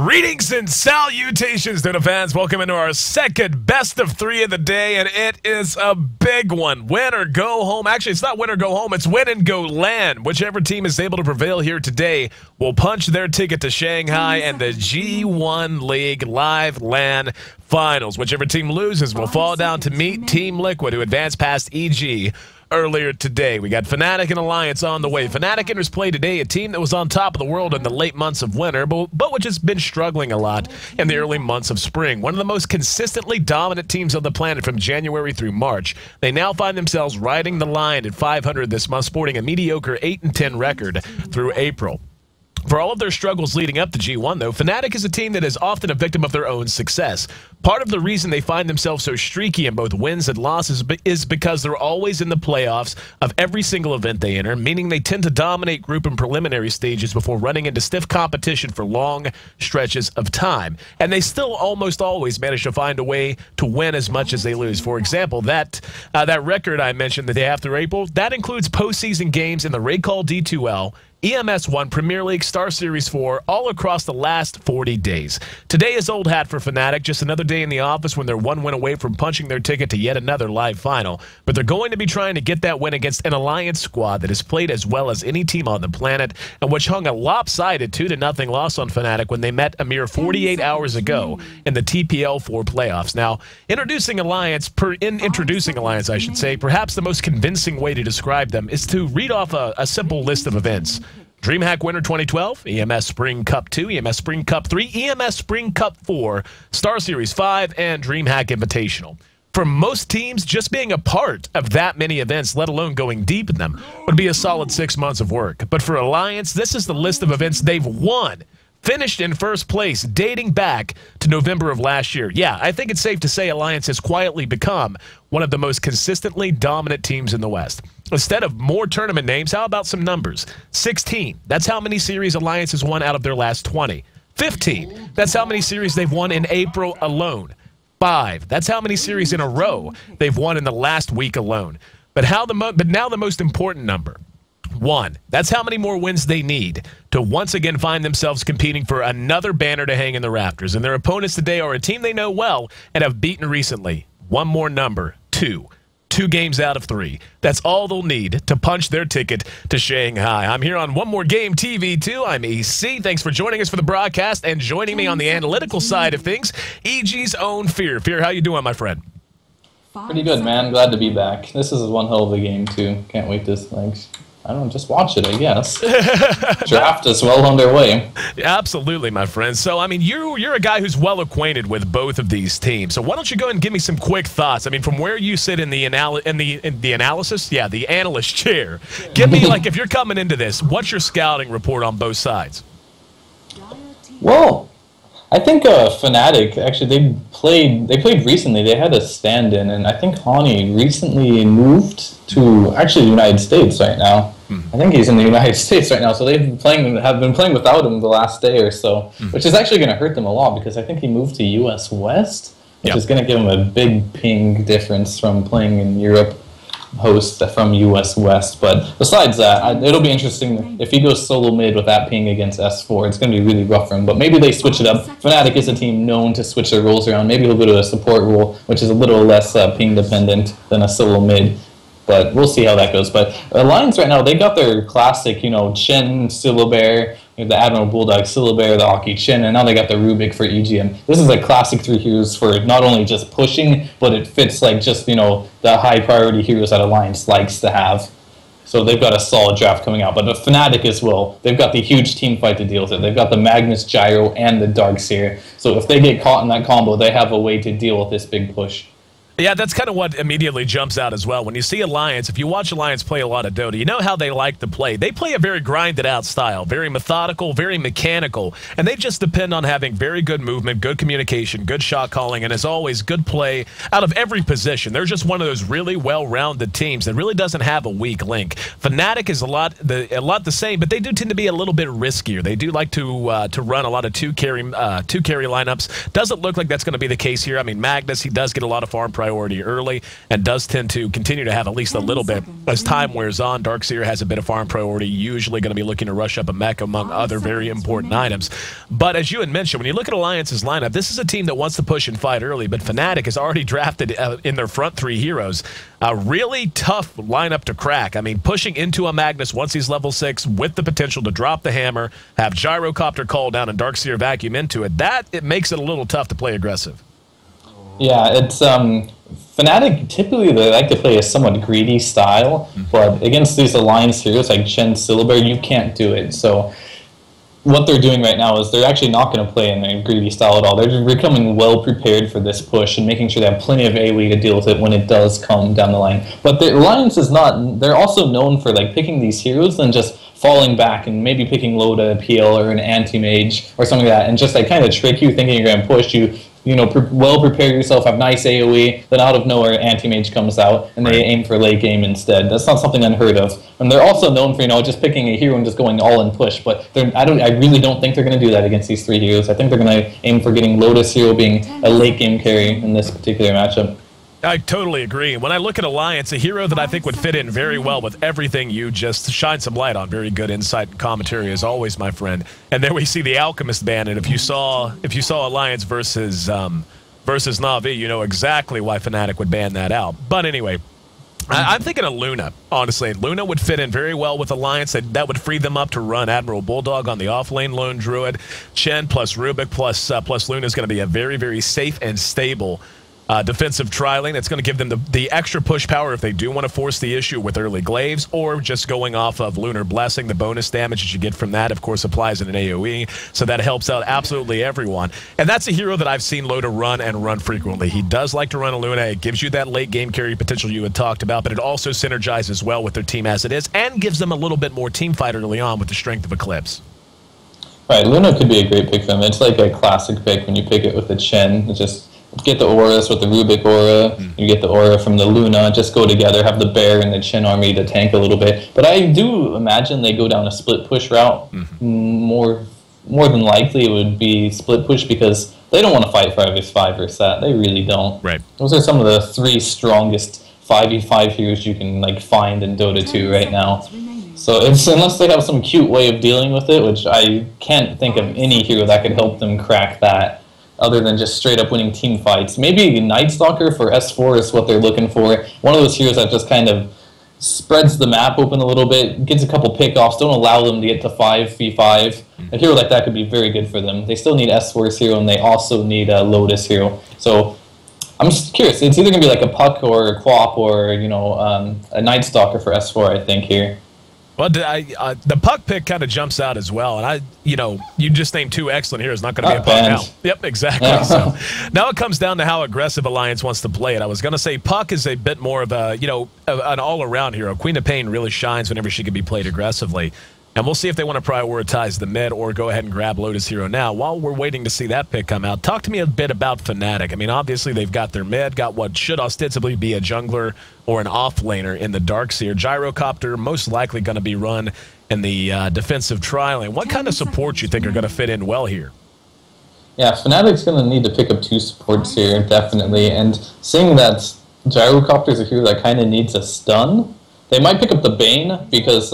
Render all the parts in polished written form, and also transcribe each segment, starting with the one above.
Greetings and salutations, Dota fans. Welcome into our second best of three of the day, and it is a big one. Win or go home. Actually, it's not win or go home. It's win and go LAN. Whichever team is able to prevail here today will punch their ticket to Shanghai and the G-1 League Live LAN Finals. Whichever team loses will fall down to meet Team Liquid, who advanced past EG earlier today. We got Fnatic and Alliance on the way. Fnatic enters play today, a team that was on top of the world in the late months of winter, but which has been struggling a lot in the early months of spring. One of the most consistently dominant teams on the planet from January through March. They now find themselves riding the line at 500 this month, sporting a mediocre 8-10 record through April. For all of their struggles leading up to G1, though, Fnatic is a team that is often a victim of their own success. Part of the reason they find themselves so streaky in both wins and losses is because they're always in the playoffs of every single event they enter, meaning they tend to dominate group and preliminary stages before running into stiff competition for long stretches of time. And they still almost always manage to find a way to win as much as they lose. For example, that record I mentioned the day after April, that includes postseason games in the Raycall D2L, EMS1, Premier League, Star Series 4, all across the last 40 days. Today is old hat for Fnatic, just another day in the office when they're one win away from punching their ticket to yet another live final. But they're going to be trying to get that win against an Alliance squad that has played as well as any team on the planet, and which hung a lopsided 2-0 loss on Fnatic when they met a mere 48 hours ago in the TPL4 playoffs. Now, introducing Alliance, I should say, perhaps the most convincing way to describe them is to read off a simple list of events. DreamHack Winter 2012, EMS Spring Cup 2, EMS Spring Cup 3, EMS Spring Cup 4, Star Series 5, and DreamHack Invitational. For most teams, just being a part of that many events, let alone going deep in them, would be a solid 6 months of work. But for Alliance, this is the list of events they've won, finished in first place, dating back to November of last year. Yeah, I think it's safe to say Alliance has quietly become one of the most consistently dominant teams in the West. Instead of more tournament names, how about some numbers? 16. That's how many series Alliance has won out of their last 20. 15. That's how many series they've won in April alone. 5. That's how many series in a row they've won in the last week alone. But now the most important number. 1. That's how many more wins they need to once again find themselves competing for another banner to hang in the rafters. And their opponents today are a team they know well and have beaten recently. One more number. 2. 2 games out of 3. That's all they'll need to punch their ticket to Shanghai. I'm here on One More Game TV2. I'm EC. Thanks for joining us for the broadcast and joining me on the analytical side of things, EG's own Fear. Fear, how you doing, my friend? Pretty good, man. Glad to be back. This is one hell of a game, too. Can't wait to, I don't know, just watch it, I guess. Draft is well underway. Absolutely, my friend. So, I mean, you're a guy who's well acquainted with both of these teams. So why don't you go and give me some quick thoughts? I mean, from where you sit in the analysis, yeah, the analyst chair. Give me, like, if you're coming into this, what's your scouting report on both sides? Well, I think Fnatic, actually, they played recently. They had a stand-in, and I think Hani recently moved to actually the United States right now. I think he's in the United States right now, so have been playing without him the last day or so, which is actually going to hurt them a lot because I think he moved to US West, which is going to give him a big ping difference from playing in Europe host from US West. But besides that, it'll be interesting if he goes solo mid with that ping against S4. It's going to be really rough for him, but maybe they switch it up. Fnatic is a team known to switch their roles around. Maybe he'll go to a support role, which is a little less ping dependent than a solo mid. But we'll see how that goes. But Alliance right now, they got their classic, Chen, Syllabear, the Admiral Bulldog, Syllabear, the Aki Chen, and now they got the Rubik for EGM. This is a classic 3 heroes for not only just pushing, but it fits like just, the high priority heroes that Alliance likes to have. So they've got a solid draft coming out. But the Fnatic as well, they've got the huge team fight to deal with it. They've got the Magnus Gyro and the Darkseer. So if they get caught in that combo, they have a way to deal with this big push. Yeah, that's kind of what immediately jumps out as well. When you see Alliance, if you watch Alliance play a lot of Dota, you know how they like to play. They play a very grinded-out style, very methodical, very mechanical, and they just depend on having very good movement, good communication, good shot calling, and as always, good play out of every position. They're just one of those really well-rounded teams that really doesn't have a weak link. Fnatic is a lot the same, but they do tend to be a little bit riskier. They do like to run a lot of two carry lineups. Doesn't look like that's going to be the case here. I mean, Magnus, he does get a lot of farm priority priority early and does tend to continue to have at least a little bit as time wears on. Darkseer has a bit of farm priority, usually going to be looking to rush up a mech among other very important items. But as you had mentioned, when you look at Alliance's lineup, this is a team that wants to push and fight early, but Fnatic has already drafted in their front 3 heroes a really tough lineup to crack. I mean, pushing into a Magnus once he's level 6 with the potential to drop the hammer, have Gyrocopter call down and Darkseer vacuum into it, it makes it a little tough to play aggressive. Yeah, it's Fnatic typically they like to play a somewhat greedy style, but against these Alliance heroes like Chen, Syllaber, you can't do it. So what they're doing right now is they're actually not going to play in a greedy style at all. They're just becoming well prepared for this push and making sure they have plenty of AoE to deal with it when it does come down the line. But the Alliance is not, they're also known for like picking these heroes and just falling back and maybe picking Loda, PL, or an anti-mage or something like that, and just like kind of trick you thinking you're going to push you know, well prepare yourself, have nice AoE, then out of nowhere anti-mage comes out and they aim for late game instead. That's not something unheard of. And they're also known for, you know, just picking a hero and just going all in push, but I really don't think they're going to do that against these 3 heroes. I think they're going to aim for getting Lotus hero being a late game carry in this particular matchup. I totally agree. When I look at Alliance, a hero that I think would fit in very well with everything you just shined some light on. Very good insight and commentary as always, my friend. And then we see the Alchemist ban, and if you saw Alliance versus Na'Vi, you know exactly why Fnatic would ban that out. But anyway, I'm thinking of Luna, honestly. Luna would fit in very well with Alliance. That would free them up to run Admiral Bulldog on the off-lane Lone Druid. Chen plus Rubik plus Luna is going to be a very, very safe and stable defensive trialing. It's going to give them the extra push power if they do want to force the issue with early glaives, or just going off of Lunar Blessing. The bonus damage that you get from that, of course, applies in an AoE, so that helps out absolutely everyone. And that's a hero that I've seen Loda run frequently. He does like to run a Luna. It gives you that late game carry potential you had talked about, but it also synergizes well with their team as it is, and gives them a little bit more team fight early on with the strength of Eclipse. Right, Luna could be a great pick for them. It's like a classic pick when you pick it with a Chen. It's just get the auras with the Rubik aura, you get the aura from the Luna, just go together, have the Bear and the Chen army to tank a little bit. But I do imagine they go down a split push route. More than likely it would be split push because they don't want to fight 5v5 versus that. They really don't. Right. Those are some of the 3 strongest 5v5 heroes you can like find in Dota 2 right now. So it's, unless they have some cute way of dealing with it, which I can't think of any hero that could help them crack that, other than just straight up winning team fights. Maybe Night Stalker for S4 is what they're looking for. One of those heroes that just kind of spreads the map open a little bit, gets a couple pickoffs, don't allow them to get to 5v5. A hero like that could be very good for them. They still need S4's hero, and they also need a Lotus hero. So I'm just curious. It's either going to be like a Puck or a Quap or, you know, a Night Stalker for S4, I think, here. Well, the Puck pick kind of jumps out as well, and you just named 2 excellent heroes. Not going to be a Puck now. Yep, exactly. Yeah. So now it comes down to how aggressive Alliance wants to play it. I was going to say Puck is a bit more of a, an all-around hero. Queen of Pain really shines whenever she can be played aggressively. And we'll see if they want to prioritize the mid or go ahead and grab Lotus Hero now. While we're waiting to see that pick come out, talk to me a bit about Fnatic. I mean, obviously they've got their mid, got what should ostensibly be a jungler or an off-laner in the Darkseer. Gyrocopter most likely going to be run in the defensive trialing. What kind of supports you think are going to fit in well here? Yeah, Fnatic's going to need to pick up 2 supports here, definitely. And seeing that Gyrocopter is a hero that kind of needs a stun, they might pick up the Bane because...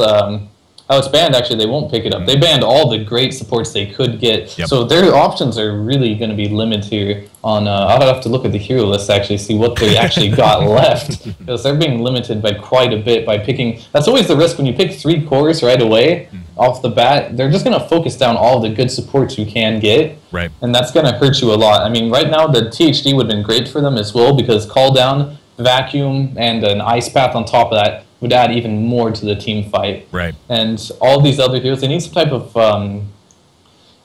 how it's banned, actually, they won't pick it up. They banned all the great supports they could get. Yep. So their options are really going to be limited here on... I'll have to look at the hero list, actually, see what they actually got left. Because they're being limited by quite a bit by picking... That's always the risk when you pick 3 cores right away, off the bat. They're just going to focus down all the good supports you can get. Right. And that's going to hurt you a lot. I mean, right now, the THD would have been great for them as well, because Call Down, Vacuum, and an Ice Path on top of that would add even more to the team fight. Right. And all these other heroes, they need some type of...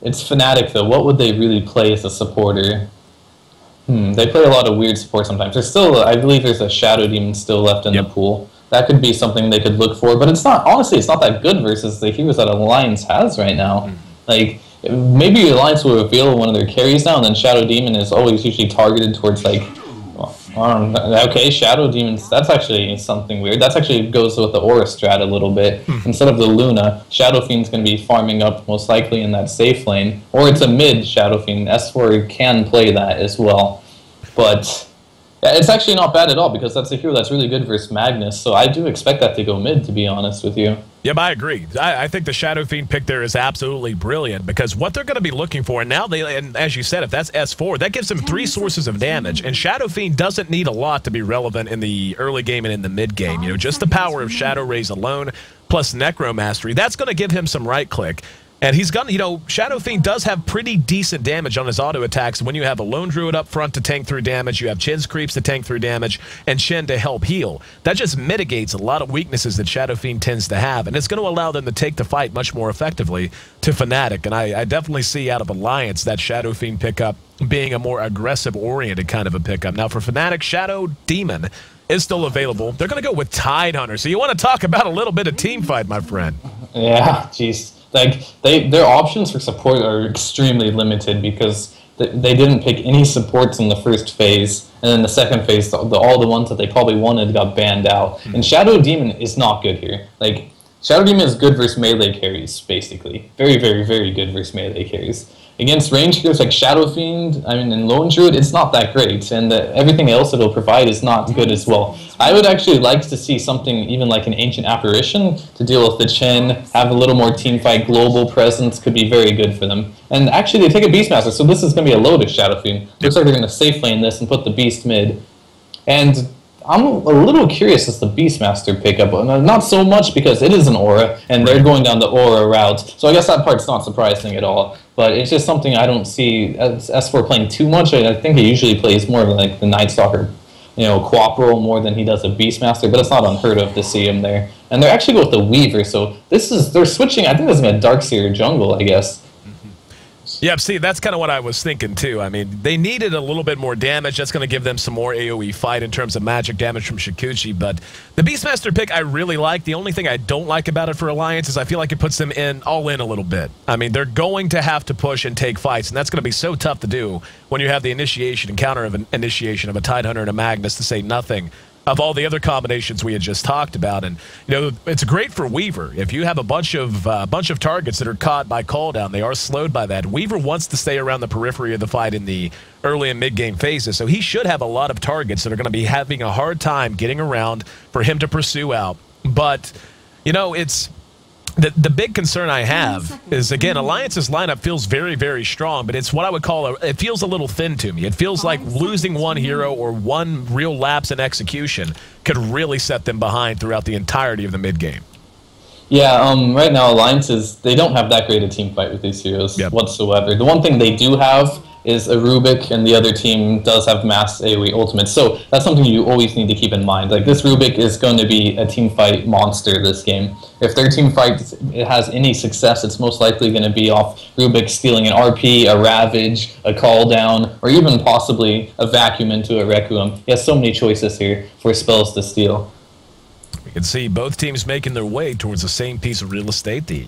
it's Fnatic, though. What would they really play as a supporter? They play a lot of weird support sometimes. There's still... I believe there's a Shadow Demon still left in the pool. That could be something they could look for, but it's not... Honestly, it's not that good versus the heroes that Alliance has right now. Like, maybe Alliance will reveal one of their carries now, and then Shadow Demon is always usually targeted towards, like... Okay, Shadow Demons, that's actually something weird. That actually goes with the Aura strat a little bit. Instead of the Luna, Shadow Fiend's going to be farming up most likely in that safe lane. Or it's a mid Shadow Fiend. S4 can play that as well. But Yeah, it's actually not bad at all because that's a hero that's really good versus Magnus. So I do expect that to go mid, to be honest with you. Yep, I agree. I think the Shadow Fiend pick there is absolutely brilliant because what they're going to be looking for, and now and as you said, if that's S4, that gives them 3 sources of damage, and Shadow Fiend doesn't need a lot to be relevant in the early game and in the mid game. You know, just the power of Shadow Rays alone plus Necro Mastery, that's going to give him some right click. And he's gonna, you know, Shadow Fiend does have pretty decent damage on his auto attacks. When you have a Lone Druid up front to tank through damage, you have Chin's creeps to tank through damage, and Shen to help heal. That just mitigates a lot of weaknesses that Shadow Fiend tends to have, and it's going to allow them to take the fight much more effectively to Fnatic. And I definitely see out of Alliance that Shadow Fiend pickup being a more aggressive-oriented kind of a pickup. Now for Fnatic, Shadow Demon is still available. They're going to go with Tidehunter. So you want to talk about a little bit of team fight, my friend. Yeah, jeez. Like, their options for support are extremely limited because they didn't pick any supports in the first phase, and then the second phase, all the ones that they probably wanted got banned out. And Shadow Demon is not good here. Like, Shadow Demon is good versus melee carries, basically. Very, very, very good versus melee carries. Against range heroes like Shadow Fiend, I mean, and Lone Druid, it's not that great, and everything else it'll provide is not good as well. I would actually like to see something even like an Ancient Apparition to deal with the Chen, have a little more teamfight, global presence, could be very good for them. And actually, they take a Beastmaster, so this is going to be a Lotus Shadow Fiend. Looks like they're going to safe lane this and put the Beast mid. And I'm a little curious as the Beastmaster pickup, not so much because it is an aura, and they're going down the aura route, so I guess that part's not surprising at all. But it's just something I don't see S4 playing too much. I think he usually plays more like the Night Stalker, you know, Quap role more than he does a Beastmaster, but it's not unheard of to see him there. And they're actually going with the Weaver, so they're switching, I think this is a Darkseer jungle, I guess. Yeah, see, that's kind of what I was thinking, too. I mean, they needed a little bit more damage. That's going to give them some more AoE fight in terms of magic damage from Shukuchi. But the Beastmaster pick I really like. The only thing I don't like about it for Alliance is I feel like it puts them all in a little bit. I mean, they're going to have to push and take fights, and that's going to be so tough to do when you have the initiation and counter of an initiation of a Tidehunter and a Magnus, to say nothing of all the other combinations we had just talked about. And you know, it's great for Weaver. If you have a bunch of targets that are caught by cooldown, they are slowed by that. Weaver wants to stay around the periphery of the fight in the early and mid-game phases, so he should have a lot of targets that are going to be having a hard time getting around for him to pursue out. But, you know, it's the big concern I have is, again, Alliance's lineup feels very, very strong, but it's what I would call it feels a little thin to me. It feels like losing one hero or one real lapse in execution could really set them behind throughout the entirety of the mid-game. Yeah, right now Alliances, they don't have that great a team fight with these heroes whatsoever. The one thing they do have is a Rubik, and the other team does have mass AoE ultimates. So that's something you always need to keep in mind. Like, this Rubik is going to be a team fight monster this game. If their team fight has any success, it's most likely going to be off Rubik stealing an RP, a Ravage, a Call Down, or even possibly a Vacuum into a Requiem. He has so many choices here for spells to steal. You can see both teams making their way towards the same piece of real estate, the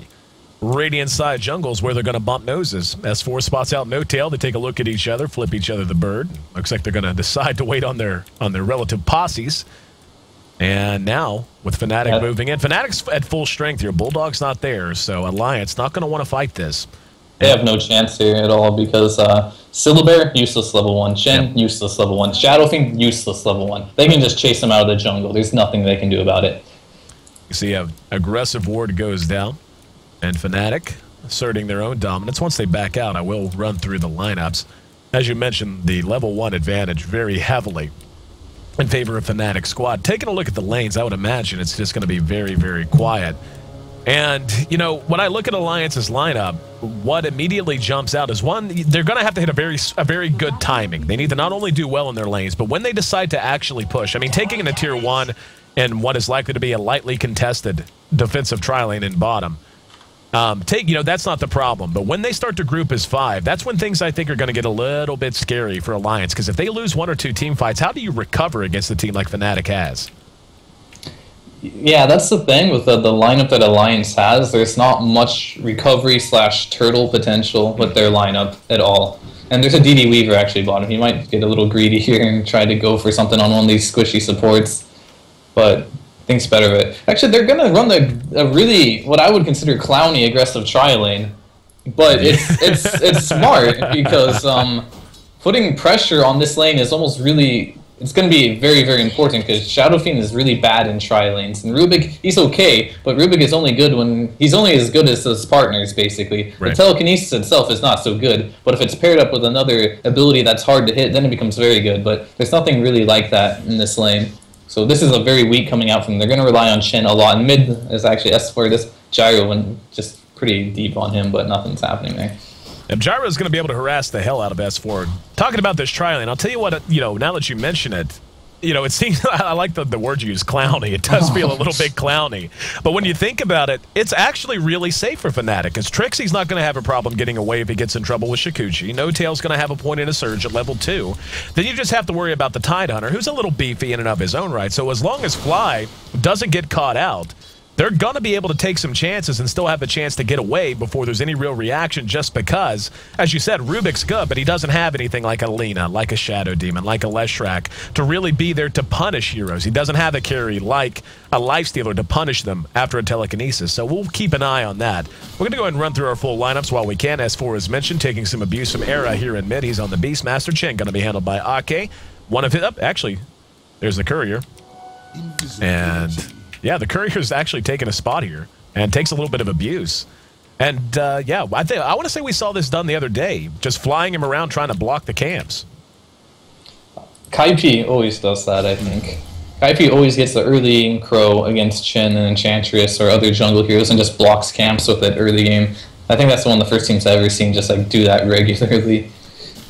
Radiant side jungles, where they're going to bump noses. S4 spots out No Tail. They take a look at each other, flip each other the bird. Looks like they're going to decide to wait on their relative posses. And now, with Fnatic moving in, Fnatic's at full strength here. Bulldog's not there, so Alliance not going to want to fight this. They have no chance here at all because Syllabear, useless level 1. Shen, useless level 1. Shadow Fiend, useless level 1. They can just chase them out of the jungle. There's nothing they can do about it. You see an aggressive ward goes down, and Fnatic asserting their own dominance. Once they back out, I will run through the lineups. As you mentioned, the level 1 advantage very heavily in favor of Fnatic squad. Taking a look at the lanes, I would imagine it's just going to be very, very quiet. And, you know, when I look at Alliance's lineup, what immediately jumps out is, one, they're going to have to hit a very good timing. They need to not only do well in their lanes, but when they decide to actually push. I mean, taking in a tier 1 and what is likely to be a lightly contested defensive tri-lane in bottom, you know, that's not the problem. But when they start to group as 5, that's when things I think are going to get a little bit scary for Alliance. Because if they lose 1 or 2 team fights, how do you recover against a team like Fnatic has? Yeah, that's the thing with the lineup that Alliance has. There's not much recovery / turtle potential with their lineup at all. And there's a DD Weaver actually bottom. He might get a little greedy here and try to go for something on one of these squishy supports. But thinks better of it. Actually, they're going to run a really, what I would consider clowny aggressive tri-lane. But it's smart because putting pressure on this lane is almost really it's going to be very, very important because Shadow Fiend is really bad in tri-lanes. And Rubik, he's okay, but Rubik is only good when... He's only as good as his partners, basically. Right. The telekinesis itself is not so good, but if it's paired up with another ability that's hard to hit, then it becomes very good. But there's nothing really like that in this lane. So this is a very weak coming out from them. They're going to rely on Shin a lot. And mid is actually S4. This Gyro went just pretty deep on him, but nothing's happening there. And Gyro is going to be able to harass the hell out of S4. Talking about this tri-lane, I'll tell you what, now that you mention it, it seems, I like the word you use, clowny. It does feel a little bit clowny. But when you think about it, it's actually really safe for Fnatic, because Trixie's not going to have a problem getting away if he gets in trouble with Shukuchi. No Tail's going to have a point in a surge at level 2. Then you just have to worry about the Tidehunter, who's a little beefy in and of his own right. So as long as Fly doesn't get caught out, they're going to be able to take some chances and still have a chance to get away before there's any real reaction, just because, as you said, Rubik's good, but he doesn't have anything like a Lina, like a Shadow Demon, like a Leshrac to really be there to punish heroes. He doesn't have a carry like a Lifestealer to punish them after a telekinesis, so we'll keep an eye on that. We're going to go ahead and run through our full lineups while we can. S4 is mentioned, taking some abuse from Era here in mid. He's on the Beastmaster. Chen going to be handled by Ake. One of his... actually, there's the Courier. And... yeah, the Courier's actually taking a spot here and takes a little bit of abuse. And, yeah, I want to say we saw this done the other day, just flying him around trying to block the camps. Kaipi always does that, I think. Kaipi always gets the early Crow against Chen and Enchantress or other jungle heroes and just blocks camps with it early game. I think that's one of the first teams I've ever seen just, like, do that regularly.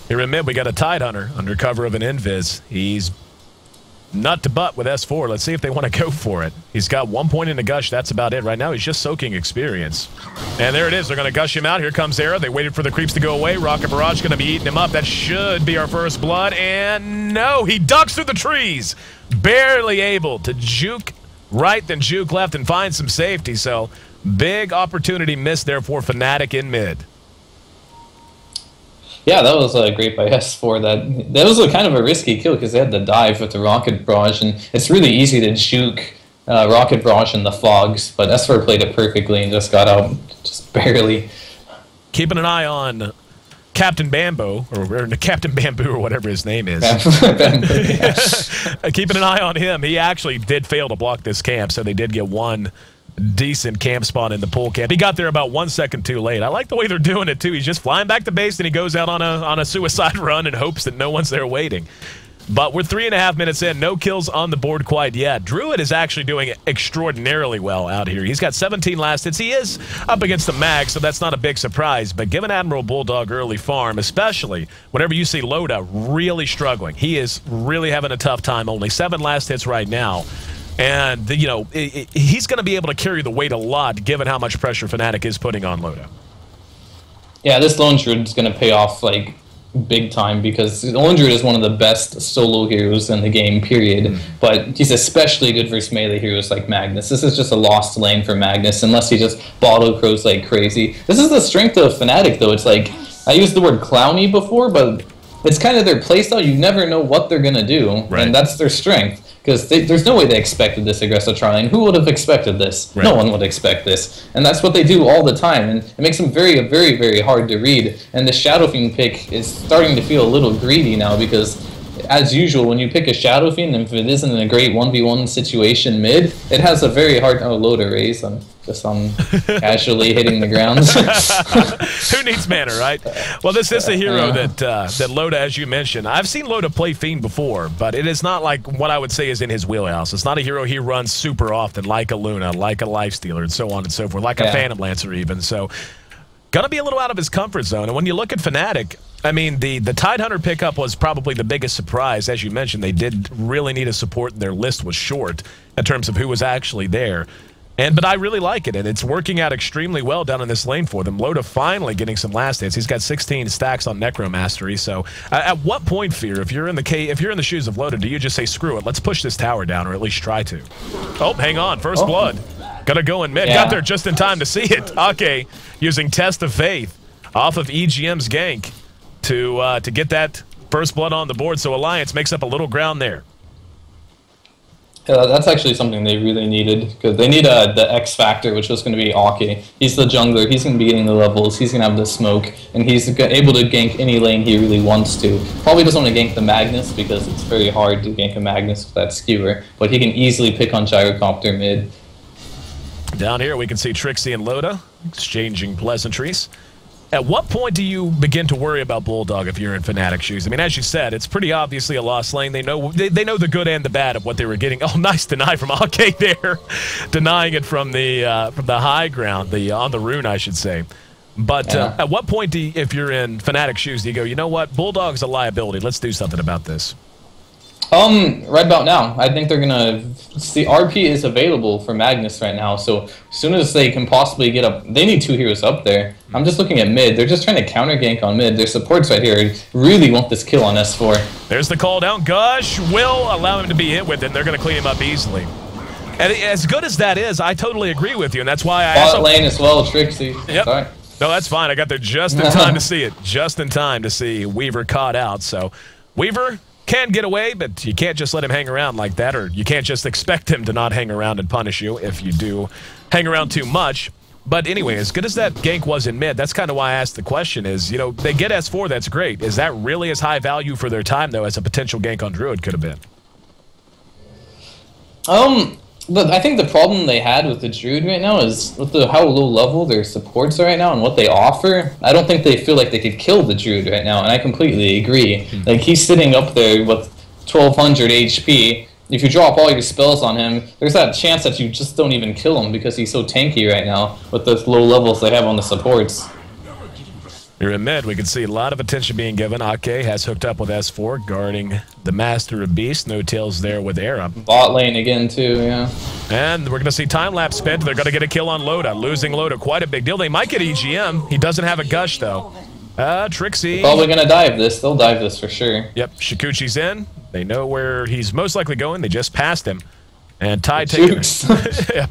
Here in mid, we got a Tidehunter under cover of an Invis. He's nut to butt with S4. Let's see if they want to go for it. He's got 1 point in the gush. That's about it. Right now, he's just soaking experience. And there it is. They're going to gush him out. Here comes Era. They waited for the creeps to go away. Rocket Barrage going to be eating him up. That should be our first blood. And no, he ducks through the trees. Barely able to juke right, then juke left, and find some safety. So, big opportunity missed there for Fnatic in mid. Yeah, that was great by S4. That was kind of a risky kill because they had to dive with the Rocket Barrage, and it's really easy to juke Rocket Barrage in the fogs, but S4 played it perfectly and just got out just barely. Keeping an eye on Captain Bamboo, or Captain Bamboo, or whatever his name is. Bamboo, yeah. Keeping an eye on him. He actually did fail to block this camp, so they did get one decent camp spawn in the pool camp. He got there about 1 second too late. I like the way they're doing it too. He's just flying back to base and he goes out on a suicide run and hopes that no one's there waiting. But we're 3.5 minutes in. No kills on the board quite yet. Druid is actually doing extraordinarily well out here. He's got 17 last hits. He is up against the mag, so that's not a big surprise. But given Admiral Bulldog early farm, especially whenever you see Loda really struggling, he is really having a tough time. Only 7 last hits right now. And, he's going to be able to carry the weight a lot, given how much pressure Fnatic is putting on Loda. Yeah, this Lone Druid is going to pay off, like, big time, because Lone Druid is one of the best solo heroes in the game, period. But he's especially good versus melee heroes like Magnus. This is just a lost lane for Magnus, unless he just bottle crows like crazy. This is the strength of Fnatic, though. It's like, I used the word clowny before, but it's kind of their playstyle. You never know what they're going to do, right. And that's their strength. Because there's no way they expected this aggressive tri-lane. Who would have expected this? Right. No one would expect this. And that's what they do all the time. And it makes them very, very, very hard to read. And the Shadow Fiend pick is starting to feel a little greedy now because, as usual, when you pick a Shadow Fiend, and if it isn't in a great 1v1 situation mid, it has a very hard... Oh, load a raise. I'm casually hitting the ground. Who needs mana, right? Well, this is a hero that Loda, as you mentioned, I've seen Loda play Fiend before, but it is not like what I would say is in his wheelhouse. It's not a hero he runs super often, like a Luna, like a Lifestealer, and so on and so forth, like a Phantom Lancer even. So, gonna be a little out of his comfort zone. And when you look at Fnatic, I mean, the Tidehunter pickup was probably the biggest surprise. As you mentioned, they did really need a support, and their list was short in terms of who was actually there. But I really like it, and it's working out extremely well down in this lane for them. Loda finally getting some last hits. He's got 16 stacks on Necromastery. So, at what point, Fear, if you're in the shoes of Loda, do you just say, screw it, let's push this tower down, or at least try to? Oh, hang on, first blood. Gotta go in mid. Got there just in time to see it. Ake using Test of Faith off of EGM's gank to get that first blood on the board. So Alliance makes up a little ground there. Yeah, that's actually something they really needed, because they need the X factor, which was going to be Ake. He's the jungler, he's going to be getting the levels, he's going to have the smoke, and he's able to gank any lane he really wants to. Probably doesn't want to gank the Magnus, because it's very hard to gank a Magnus with that skewer, but he can easily pick on Gyrocopter mid. Down here we can see Trixie and Loda exchanging pleasantries. At what point do you begin to worry about Bulldog if you're in Fnatic shoes? I mean, as you said, it's pretty obviously a lost lane. They know the good and the bad of what they were getting. Oh, nice deny from Ake there, denying it from the high ground, on the rune, I should say. But at what point do you, if you're in Fnatic shoes, do you go, you know what, Bulldog's a liability. Let's do something about this. Right about now, I think they're gonna see RP is available for Magnus right now. So as soon as they can possibly get up, they need 2 heroes up there. I'm just looking at mid. They're just trying to counter gank on mid. Their supports right here really want this kill on S4. There's the call down. Gush will allow him to be hit with it, and they're gonna clean him up easily. And as good as that is, I totally agree with you, and that's why I bot lane as well, Trixie. Yep. Sorry. No, that's fine. I got there just in time to see it. Just in time to see Weaver caught out. So Weaver can get away, but you can't just let him hang around like that, or you can't just expect him to not hang around and punish you if you do hang around too much. But anyway, as good as that gank was in mid, that's kind of why I asked the question is, you know, they get S4, that's great. Is that really as high value for their time, though, as a potential gank on Druid could have been? But I think the problem they had with the Druid right now is with how low level their supports are right now and what they offer. I don't think they feel like they could kill the Druid right now, and I completely agree. Like, he's sitting up there with 1200 HP. If you drop all your spells on him, there's that chance that you just don't even kill him because he's so tanky right now with the low levels they have on the supports. Here in mid, we can see a lot of attention being given. Ake has hooked up with S4, guarding the Master of Beast. No tails there with Era. Bot lane again, too, yeah. And we're going to see time lapse spent. They're going to get a kill on Loda. Losing Loda, quite a big deal. They might get EGM. He doesn't have a gush, though. Trixie. They're probably going to dive this. They'll dive this for sure. Yep, Shikuchi's in. They know where he's most likely going. They just passed him. And Ty takes yep.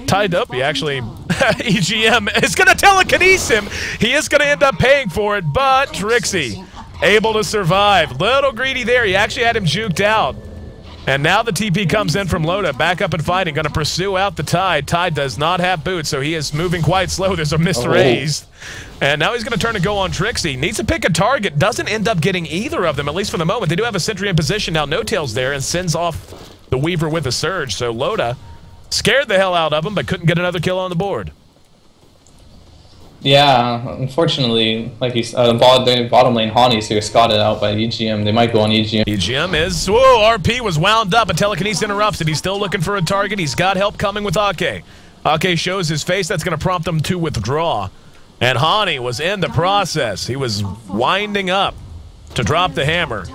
Tied up. He actually EGM is going to telekinesis him. He is going to end up paying for it, but Trixie able to survive. Little greedy there. He actually had him juked out. And now the TP comes in from Loda, back up and fighting, going to pursue out the Tide. Tide does not have boots, so he is moving quite slow. There's a misraised. And now he's going to turn to go on Trixie. Needs to pick a target. Doesn't end up getting either of them, at least for the moment. They do have a sentry in position now. No tails there, and sends off the Weaver with a surge. So Loda scared the hell out of him, but couldn't get another kill on the board. Yeah, unfortunately, like you said, bottom lane Hani's here, scotted out by EGM. They might go on EGM. EGM is, whoa, RP was wound up, and telekinesis interrupts it. He's still looking for a target. He's got help coming with Ake. Ake shows his face. That's going to prompt him to withdraw. And Hani was in the process. He was winding up to drop the hammer.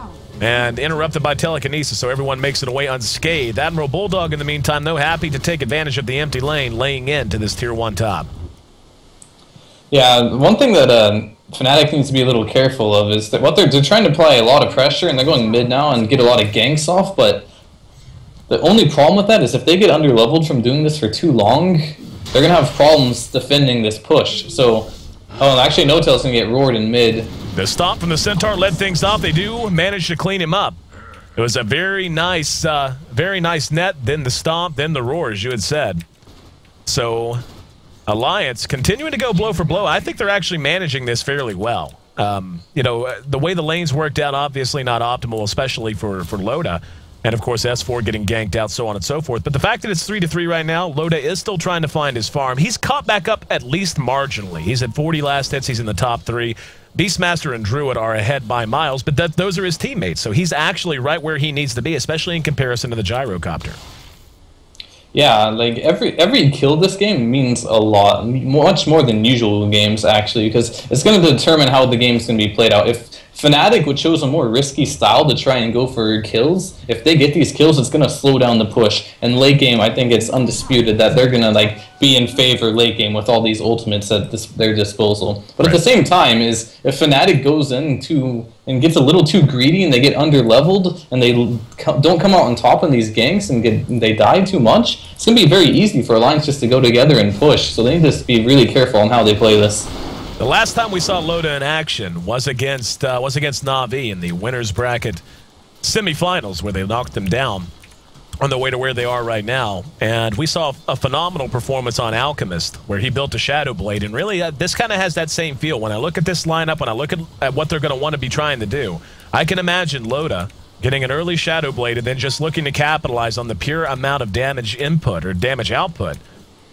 And interrupted by telekinesis, so everyone makes it away unscathed. Admiral Bulldog, in the meantime, though, happy to take advantage of the empty lane, laying into this Tier 1 top. Yeah, one thing that Fnatic needs to be a little careful of is that they're trying to apply a lot of pressure, and they're going mid now and get a lot of ganks off, but the only problem with that is if they get underleveled from doing this for too long, they're going to have problems defending this push. So, actually, No Tail's going to get roared in mid. The stomp from the Centaur led things off. They do manage to clean him up. It was a very nice net, then the stomp, then the roar, as you had said. So Alliance continuing to go blow for blow. I think they're actually managing this fairly well. You know, the way the lanes worked out, obviously not optimal, especially for Loda. And, of course, S4 getting ganked out, so on and so forth. But the fact that it's 3-3 right now, Loda is still trying to find his farm. He's caught back up at least marginally. He's at 40 last hits. He's in the top 3. Beastmaster and Druid are ahead by miles, but those are his teammates. So he's actually right where he needs to be, especially in comparison to the Gyrocopter. Yeah, like every kill this game means a lot, much more than usual games actually, because it's going to determine how the game's going to be played out. If Fnatic would chose a more risky style to try and go for kills, if they get these kills, it's going to slow down the push. And late game, I think it's undisputed that they're going to be in favor late game with all these ultimates at their disposal. But at the same time, if Fnatic goes in and gets a little too greedy and they get under-leveled and they don't come out on top in these ganks and they die too much, it's going to be very easy for Alliance just to go together and push. So they need to be really careful on how they play this. The last time we saw Loda in action was against Na'Vi in the winners bracket semifinals, where they knocked them down on the way to where they are right now. And we saw a phenomenal performance on Alchemist, where he built a Shadow Blade. And really, this kind of has that same feel. When I look at this lineup, when I look at what they're going to want to be trying to do, I can imagine Loda getting an early Shadow Blade and then just looking to capitalize on the pure amount of damage input or damage output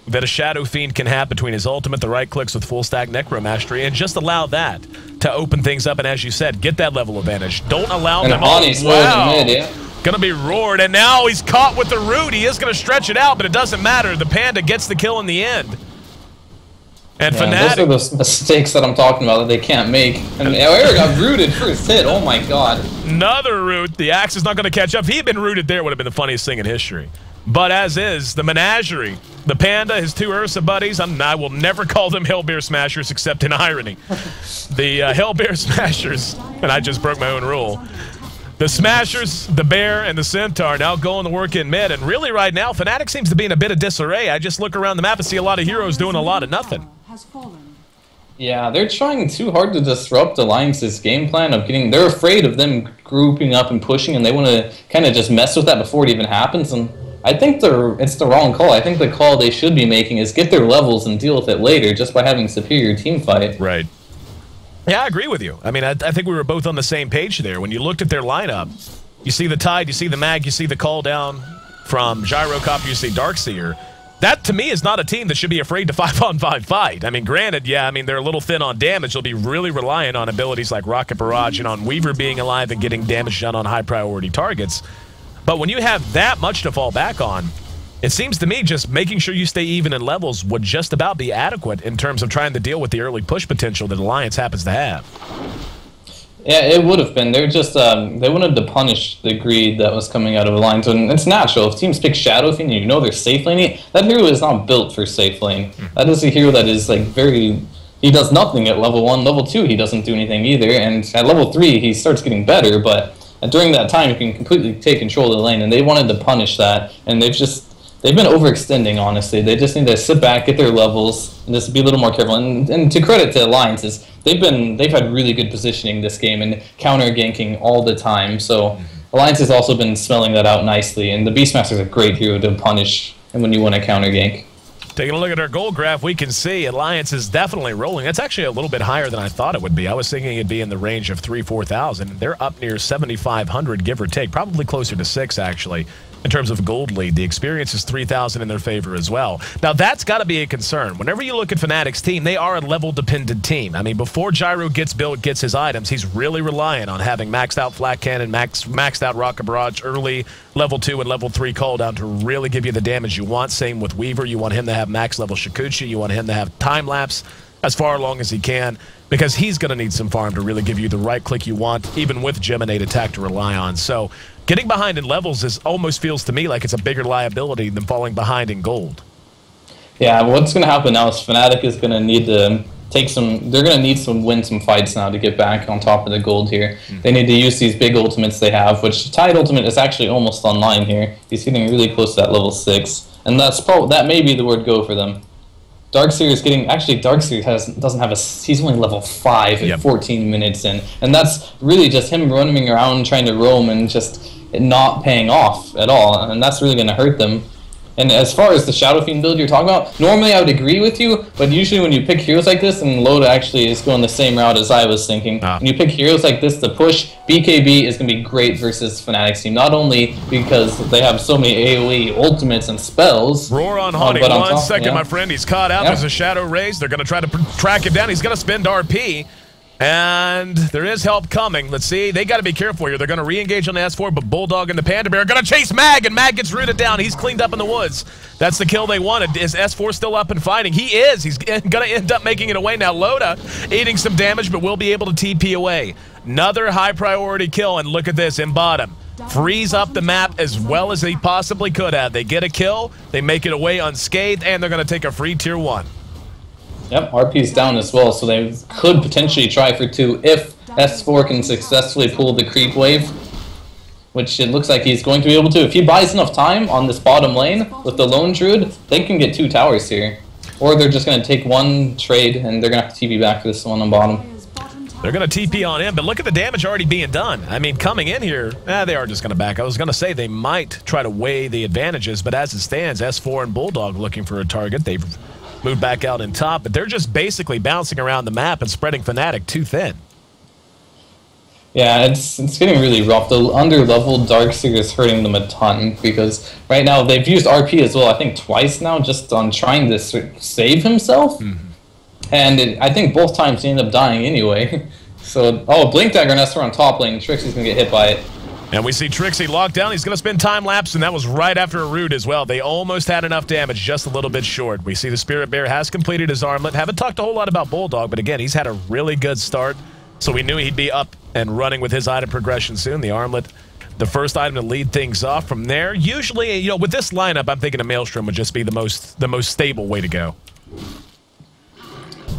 that a Shadow Fiend can have between his ultimate, the right clicks with full stack Necromastery, and just allow that to open things up and, as you said, get that level advantage. Don't allow them. Wow. Gonna be roared, and now he's caught with the root. He is gonna stretch it out, but it doesn't matter. The Panda gets the kill in the end. And Fnatic, those are the mistakes that I'm talking about that they can't make. And Eric got rooted first hit. Oh my god. Another root. The axe is not gonna catch up. If he had been rooted there, would have been the funniest thing in history. But as is, the Menagerie, the Panda, his two Ursa buddies, I will never call them Hellbear Smashers except in irony. The Hellbear Smashers, and I just broke my own rule. The Smashers, the Bear, and the Centaur now going to work in mid. And really right now, Fnatic seems to be in a bit of disarray. I just look around the map and see a lot of heroes doing a lot of nothing. Yeah, they're trying too hard to disrupt Alliance's game plan of getting... They're afraid of them grouping up and pushing, and they want to kind of just mess with that before it even happens. And I think it's the wrong call. I think the call they should be making is get their levels and deal with it later just by having superior team fight. Right. Yeah, I agree with you. I mean, I think we were both on the same page there. When you looked at their lineup, you see the Tide, you see the Mag, you see the call down from Gyrocopter, you see Darkseer. That, to me, is not a team that should be afraid to 5-on-5 fight. I mean, granted, yeah, I mean, they're a little thin on damage. They'll be really reliant on abilities like Rocket Barrage and on Weaver being alive and getting damage done on high-priority targets. But when you have that much to fall back on, it seems to me just making sure you stay even in levels would just about be adequate in terms of trying to deal with the early push potential that Alliance happens to have. Yeah, it would have been. They're just, they wanted to punish the greed that was coming out of Alliance, and it's natural. If teams pick Shadow Fiend and you know they're safe laning, that hero is not built for safe lane. That is a hero that is, like, he does nothing at level 1. Level 2, he doesn't do anything either, and at level 3, he starts getting better, but during that time, you can completely take control of the lane, and they wanted to punish that, and they've been overextending, honestly. They just need to sit back, get their levels, and just be a little more careful. And to credit to Alliances, they've had really good positioning this game and counter ganking all the time. So Alliance has also been smelling that out nicely. And the Beastmaster is a great hero to punish when you want to counter gank. Taking a look at our gold graph, we can see Alliance is definitely rolling. That's actually a little bit higher than I thought it would be. I was thinking it'd be in the range of 3,000-4,000. They're up near 7,500, give or take, probably closer to 6, actually. In terms of gold lead, the experience is 3,000 in their favor as well. Now, that's got to be a concern. Whenever you look at Fnatic's team, they are a level-dependent team. I mean, before Gyro gets built, gets his items, he's really reliant on having maxed out Flat Cannon, maxed out Rocket Barrage early, level 2 and level 3 cooldown to really give you the damage you want. Same with Weaver. You want him to have max level Shikuchi. You want him to have time-lapse as far along as he can, because he's going to need some farm to really give you the right click you want, even with Geminate attack to rely on. So getting behind in levels almost feels to me like it's a bigger liability than falling behind in gold. Yeah, what's going to happen now is Fnatic is going to need to they're going to need to win some fights now to get back on top of the gold here. They need to use these big ultimates they have, which Tide ultimate is actually almost online here. He's getting really close to that level 6, and that may be the word go for them. Darkseer is getting... Actually, Darkseer doesn't have a... He's only level 5 at 14 minutes in. And that's really just him running around trying to roam and just not paying off at all. And that's really going to hurt them. And as far as the Shadow Fiend build you're talking about, normally I would agree with you, but usually when you pick heroes like this, and Loda actually is going the same route as I was thinking, when you pick heroes like this to push, BKB is going to be great versus Fnatic's team. Not only because they have so many AoE ultimates and spells. Roar on Honey. 1 second, my friend. He's caught out. There's a Shadow Raise. They're going to try to track him down. He's going to spend RP. And there is help coming. Let's see. They got to be careful here. They're going to re-engage on the S4, but Bulldog and the Panda Bear are going to chase Mag, and Mag gets rooted down. He's cleaned up in the woods. That's the kill they wanted. Is S4 still up and fighting? He is. He's going to end up making it away now. Loda eating some damage, but will be able to TP away. Another high-priority kill, and look at this in bottom. Freeze up the map as well as they possibly could have. They get a kill, they make it away unscathed, and they're going to take a free tier 1. Yep, RP's down as well, so they could potentially try for 2 if S4 can successfully pull the creep wave, which it looks like he's going to be able to. If he buys enough time on this bottom lane with the Lone Druid, they can get 2 towers here. Or they're just going to take 1 trade, and they're going to have to TP back for this one on bottom. They're going to TP on him, but look at the damage already being done. I mean, coming in here, they are just going to back. I was going to say they might try to weigh the advantages, but as it stands, S4 and Bulldog looking for a target. They've moved back out in top, but they're just basically bouncing around the map and spreading Fnatic too thin. Yeah, it's getting really rough. The under-leveled Darkseer is hurting them a ton because right now they've used RP as well, I think twice now, just on trying to save himself. And I think both times he ended up dying anyway. So, Blink Dagger and Esper on top lane. Trixie's going to get hit by it. And we see Trixie locked down. He's going to spend time lapse, and that was right after a root as well. They almost had enough damage, just a little bit short. We see the Spirit Bear has completed his armlet. Haven't talked a whole lot about Bulldog, but again, he's had a really good start. So we knew he'd be up and running with his item progression soon. The armlet, the first item to lead things off. From there, usually, you know, with this lineup, I'm thinking a Maelstrom would just be the most stable way to go.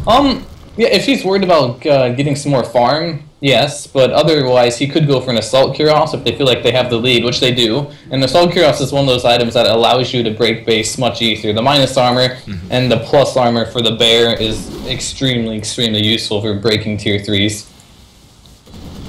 Yeah, if he's worried about getting some more farm, yes, but otherwise he could go for an Assault Cuirass if they feel like they have the lead, which they do. And the Assault Cuirass is one of those items that allows you to break base much easier. The minus armor and the plus armor for the bear is extremely useful for breaking tier 3s.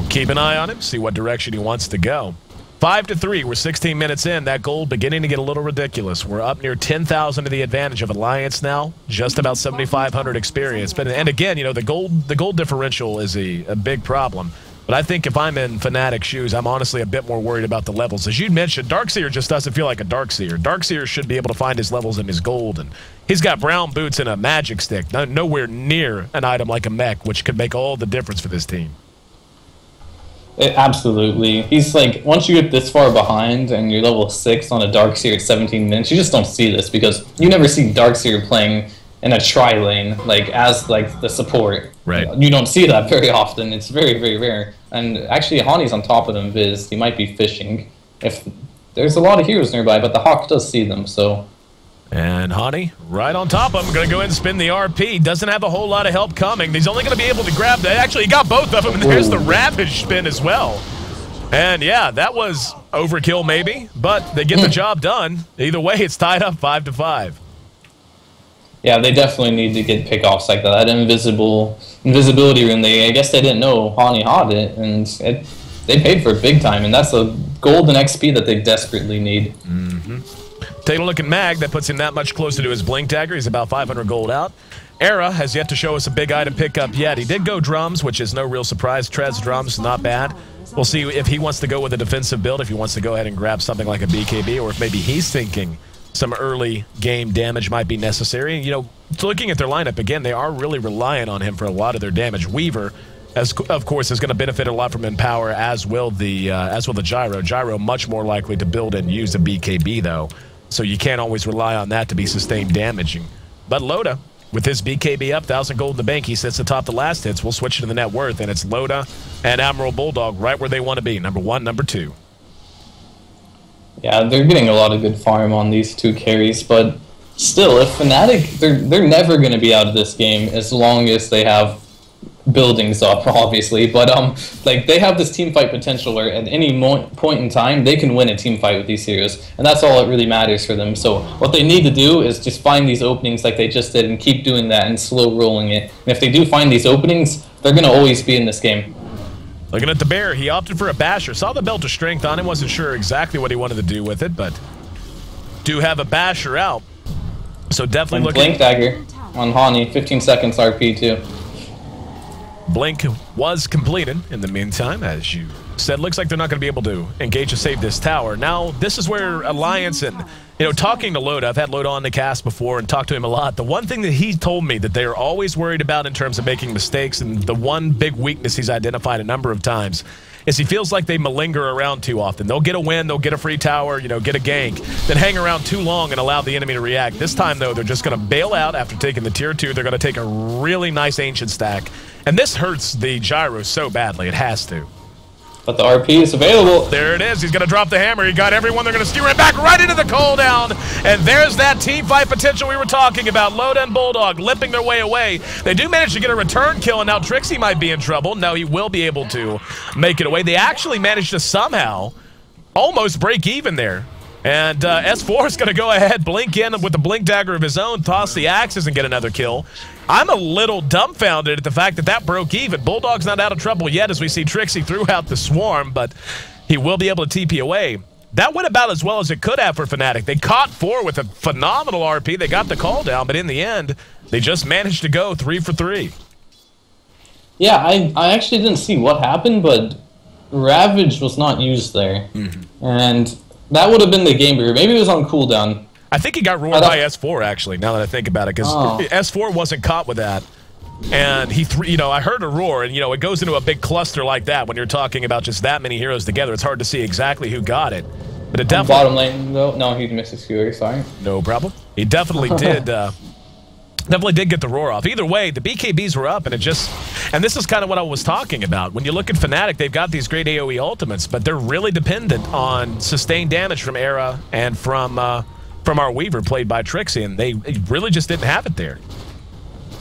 Keep an eye on him, see what direction he wants to go. 5-3, we're 16 minutes in. That gold beginning to get a little ridiculous. We're up near 10,000 to the advantage of Alliance now. Just about 7,500 experience. But and again, you know, the gold differential is a big problem. But I think if I'm in Fnatic shoes, I'm honestly a bit more worried about the levels. As you mentioned, Darkseer just doesn't feel like a Darkseer. Darkseer should be able to find his levels in his gold. And he's got brown boots and a magic stick. Nowhere near an item like a mech, which could make all the difference for this team. Absolutely. He's like, once you get this far behind and you're level 6 on a Darkseer at 17 minutes, you just don't see this because you never see Darkseer playing in a tri-lane, like, as, like, the support. Right. You don't see that very often. It's very rare. And actually, Hani's on top of them, Viz. He might be fishing. If there's a lot of heroes nearby, but the Hawk does see them, so... And Hani, right on top of him, going to go ahead and spin the RP. Doesn't have a whole lot of help coming. He's only going to be able to grab that. Actually, he got both of them, and there's the Ravage spin as well. And yeah, that was overkill maybe, but they get the job done. Either way, it's tied up 5-5. Yeah, they definitely need to get pickoffs like that. That invisibility rune, I guess they didn't know Hani had it, and they paid for it big time, and that's a golden XP that they desperately need. Take a look at Mag. That puts him that much closer to his Blink Dagger. He's about 500 gold out. Era has yet to show us a big item pickup yet. He did go drums, which is no real surprise. Trez drums, not bad. We'll see if he wants to go with a defensive build, if he wants to go ahead and grab something like a BKB, or if maybe he's thinking some early game damage might be necessary. You know, looking at their lineup, again, they are really relying on him for a lot of their damage. Weaver, of course, is going to benefit a lot from Empower, as will the Gyro. Gyro much more likely to build and use a BKB, though. So you can't always rely on that to be sustained damaging. But Loda, with his BKB up, 1,000 gold in the bank, he sits atop the last hits. We'll switch to the net worth, and it's Loda and Admiral Bulldog right where they want to be, number 1, number 2. Yeah, they're getting a lot of good farm on these two carries, but still, if Fnatic, they're never going to be out of this game as long as they have buildings up, obviously, but like, they have this team fight potential where at any point in time they can win a team fight with these heroes, and that's all that really matters for them. So what they need to do is just find these openings like they just did and keep doing that and slow rolling it. And if they do find these openings, they're going to always be in this game. Looking at the bear, he opted for a basher. Saw the belt of strength on him, wasn't sure exactly what he wanted to do with it, but do have a basher out. So definitely looking. Blink Dagger on Hani, 15 seconds RP too. Blink was completed in the meantime, as you said. Looks like they're not going to be able to engage to save this tower. Now, this is where Alliance and, you know, talking to Loda, I've had Loda on the cast before and talked to him a lot. The one thing that he told me that they are always worried about in terms of making mistakes, and the one big weakness he's identified a number of times, is he feels like they malinger around too often. They'll get a win, they'll get a free tower, you know, get a gank, then hang around too long and allow the enemy to react. This time, though, they're just going to bail out after taking the tier 2. They're going to take a really nice ancient stack. And this hurts the Gyro so badly. It has to. But the RP is available. There it is. He's going to drop the hammer. He got everyone. They're going to steer it back right into the cooldown. And there's that team fight potential we were talking about. Loda and Bulldog limping their way away. They do manage to get a return kill, and now Trixie might be in trouble. No, he will be able to make it away. They actually managed to somehow almost break even there. And S4 is going to go ahead, blink in with the blink dagger of his own, toss the axes, and get another kill. I'm a little dumbfounded at the fact that that broke even. Bulldog's not out of trouble yet as we see Trixie threw out the swarm, but he will be able to TP away. That went about as well as it could have for Fnatic. They caught 4 with a phenomenal RP. They got the call down, but in the end, they just managed to go 3 for 3. Yeah, I actually didn't see what happened, but Ravage was not used there. And that would have been the game breaker. Maybe it was on cooldown. I think he got ruined by S4, actually, now that I think about it, because S4 wasn't caught with that. And he, I heard a roar, and, it goes into a big cluster like that when you're talking about just that many heroes together. It's hard to see exactly who got it. But it definitely... Bottom lane, though? No, he missed his skewer, sorry. No problem. He definitely did... Definitely did get the roar off. Either way, the BKBs were up, and and this is kind of what I was talking about. When you look at Fnatic, they've got these great AoE ultimates, but they're really dependent on sustained damage from Era and from our Weaver, played by Trixie, and they really just didn't have it there.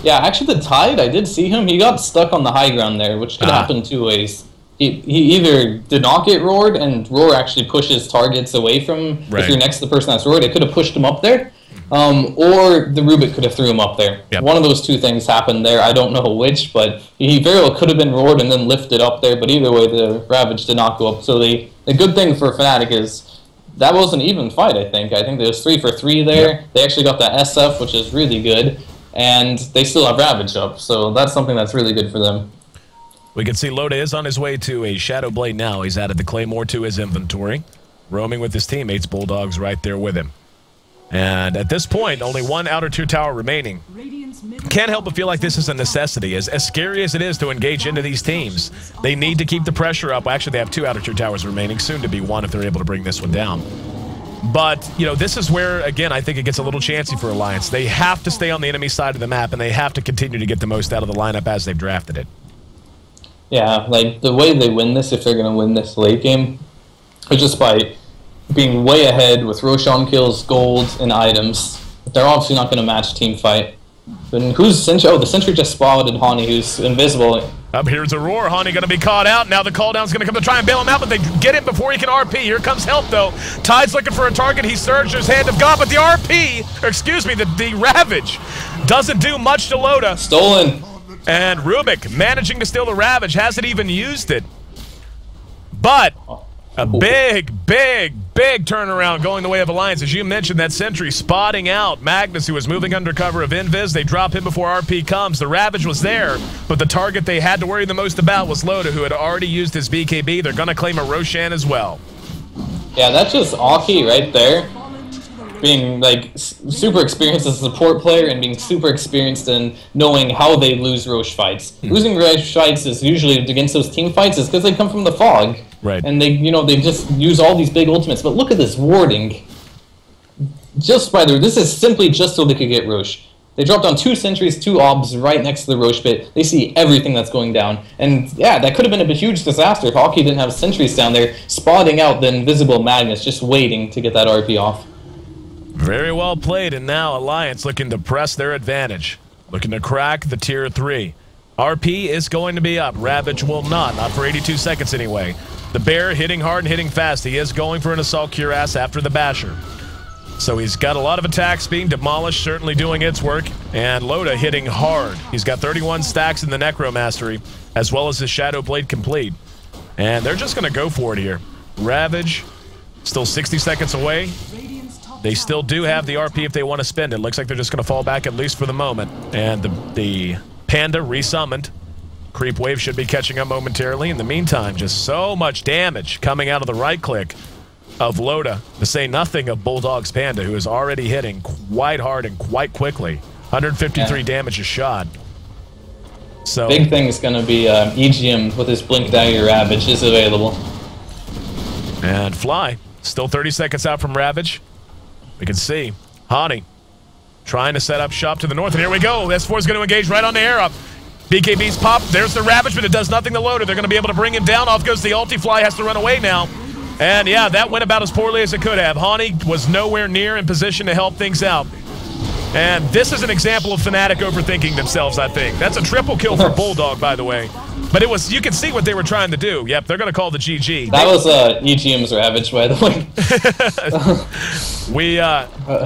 Yeah, actually the Tide, I did see him. He got stuck on the high ground there, which could happen 2 ways. He either did not get roared, and roar actually pushes targets away from, if you're next to the person that's roared, it could have pushed him up there. Or the Rubik could have threw him up there. Yep. One of those 2 things happened there. I don't know which, but he very well could have been roared and then lifted up there. But either way, the Ravage did not go up. So the good thing for Fnatic is that was an even fight, I think. I think there was 3 for 3 there. Yep. They actually got the SF, which is really good. And they still have Ravage up. So that's something that's really good for them. We can see Loda is on his way to a Shadow Blade now. He's added the Claymore to his inventory. Roaming with his teammates, Bulldogs right there with him. And at this point, only 1 outer tier tower remaining. Can't help but feel like this is a necessity. As scary as it is to engage into these teams, they need to keep the pressure up. Well, actually, they have 2 outer tier towers remaining, soon to be 1 if they're able to bring this one down. But, this is where, again, I think it gets a little chancy for Alliance. They have to stay on the enemy side of the map, and they have to continue to get the most out of the lineup as they've drafted it. Yeah, like, the way they win this, if they're going to win this late game, is just by being way ahead with Roshan kills, gold, and items. They're obviously not going to match team fight. But who's Sentry? Oh, the Sentry just spotted Hani, who's invisible. Up here's a roar. Hani going to be caught out. Now the call down's going to come to try and bail him out, but they get him before he can RP. Here comes help, though. Tide's looking for a target. He surged his hand of God, but the RP, or excuse me, the Ravage doesn't do much to Loda. Stolen. And Rubik managing to steal the Ravage. Hasn't even used it. But a big turnaround going the way of Alliance. As you mentioned, that Sentry spotting out Magnus, who was moving under cover of Invis. They drop him before RP comes. The Ravage was there, but the target they had to worry the most about was Loda, who had already used his BKB. They're going to claim a Roshan as well. Yeah, that's just Aki right there. Being, like, super experienced as a support player and being super experienced in knowing how they lose Roche fights. Losing Roche fights is usually against those team fights is because they come from the fog. Right. And they, they just use all these big ultimates. But look at this warding. Just by the... This is simply just so they could get Roche. They dropped on 2 sentries, 2 obs right next to the Roche pit. They see everything that's going down. And yeah, that could have been a huge disaster if Hockey didn't have sentries down there spotting out the invisible Magnus, just waiting to get that RP off. Very well played, and now Alliance looking to press their advantage. Looking to crack the tier 3. RP is going to be up. Ravage will not for 82 seconds anyway. The Bear hitting hard and hitting fast. He is going for an Assault Cuirass after the Basher. So he's got a lot of attacks being demolished, certainly doing its work. And Loda hitting hard. He's got 31 stacks in the Necromastery, as well as his Shadow Blade complete. And they're just going to go for it here. Ravage, still 60 seconds away. They still do have the RP if they want to spend it. Looks like they're just going to fall back, at least for the moment. And the Panda resummoned. Creep wave should be catching up momentarily. In the meantime, just so much damage coming out of the right click of Loda, to say nothing of Bulldog's Panda, who is already hitting quite hard and quite quickly. 153 damage a shot. So big thing is going to be EGM with his Blink Dagger Ravage is available. And Fly, still 30 seconds out from Ravage. We can see Hani trying to set up shop to the north, and here we go. S4 is going to engage right on the air up. BKB's pop. There's the Ravage, but it does nothing to Loda. They're going to be able to bring him down. Off goes the ulti. Fly has to run away now. And yeah, that went about as poorly as it could have. Hani was nowhere near in position to help things out. And this is an example of Fnatic overthinking themselves, I think. That's a triple kill for Bulldog, by the way. But it was, you can see what they were trying to do. Yep, they're going to call the GG. That was EGM's Ravage, by the way.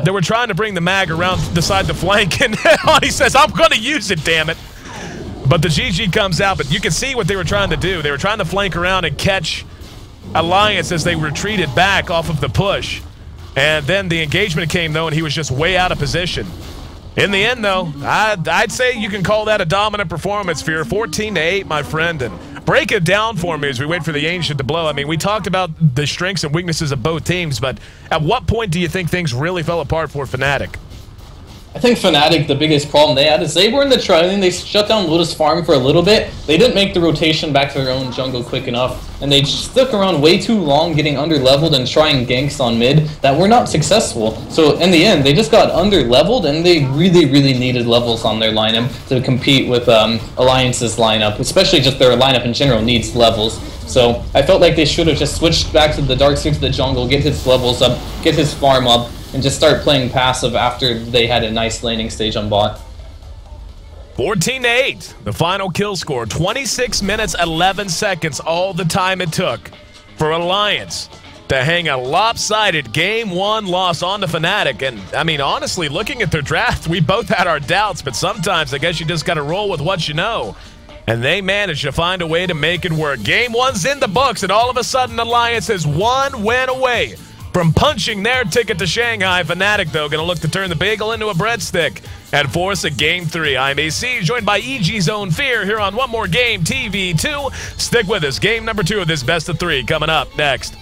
They were trying to bring the mag around the side to flank, and he says, I'm going to use it, damn it. But the GG comes out, but you can see what they were trying to do. They were trying to flank around and catch Alliance as they retreated back off of the push. And then the engagement came, though, and he was just way out of position. In the end, though, I'd say you can call that a dominant performance, Fear. 14-8, my friend. And break it down for me as we wait for the Ancient to blow. I mean, we talked about the strengths and weaknesses of both teams, but at what point do you think things really fell apart for Fnatic? I think Fnatic, the biggest problem they had is they were in the trialing, they shut down Lotus Farm for a little bit, they didn't make the rotation back to their own jungle quick enough, and they stuck around way too long getting under-leveled and trying ganks on mid that were not successful. So in the end, they just got under-leveled, and they really, really needed levels on their lineup to compete with Alliance's lineup, especially just their lineup in general needs levels. So I felt like they should have just switched back to the Darkseer to the jungle, get his levels up, get his farm up, and just start playing passive after they had a nice laning stage on bot. 14-8, the final kill score. 26 minutes, 11 seconds, all the time it took for Alliance to hang a lopsided Game 1 loss on the Fnatic. And, I mean, honestly, looking at their draft, we both had our doubts, but sometimes I guess you just got to roll with what you know. And they managed to find a way to make it work. Game 1's in the books, and all of a sudden, Alliance is one win away from punching their ticket to Shanghai. Fnatic, though, going to look to turn the bagel into a breadstick and force a Game 3. I'm AC, joined by EG's own Fear here on One More Game TV 2. Stick with us. Game number 2 of this best of 3 coming up next.